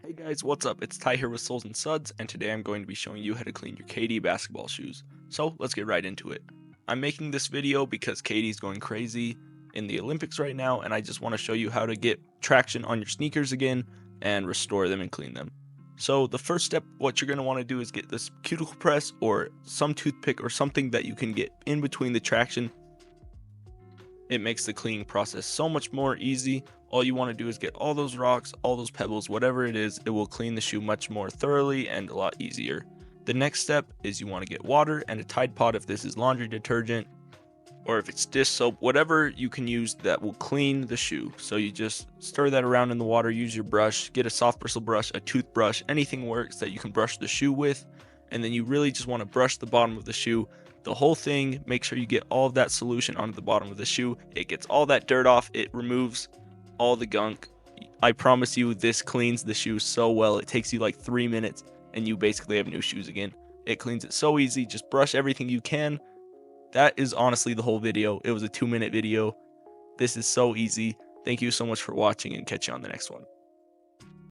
Hey guys, what's up? It's Ty here with Soles and Suds, and today I'm going to be showing you how to clean your KD basketball shoes. So let's get right into it. I'm making this video because KD's going crazy in the Olympics right now, and I just want to show you how to get traction on your sneakers again and restore them and clean them. So the first step, what you're going to want to do is get this cuticle press or some toothpick or something that you can get in between the traction. It makes the cleaning process so much more easy. All you want to do is get all those rocks, all those pebbles, whatever it is, it will clean the shoe much more thoroughly and a lot easier. The next step is you want to get water and a Tide Pod if this is laundry detergent, or if it's dish soap, whatever you can use that will clean the shoe. So you just stir that around in the water, use your brush, get a soft bristle brush, a toothbrush, anything works that you can brush the shoe with, and then you really just want to brush the bottom of the shoe, the whole thing. Make sure you get all of that solution onto the bottom of the shoe. It gets all that dirt off, it removes all the gunk. I promise you, this cleans the shoe so well. It takes you like 3 minutes and you basically have new shoes again. It cleans it so easy. Just brush everything you can. That is honestly the whole video. It was a 2-minute video. This is so easy. Thank you so much for watching, and catch you on the next one.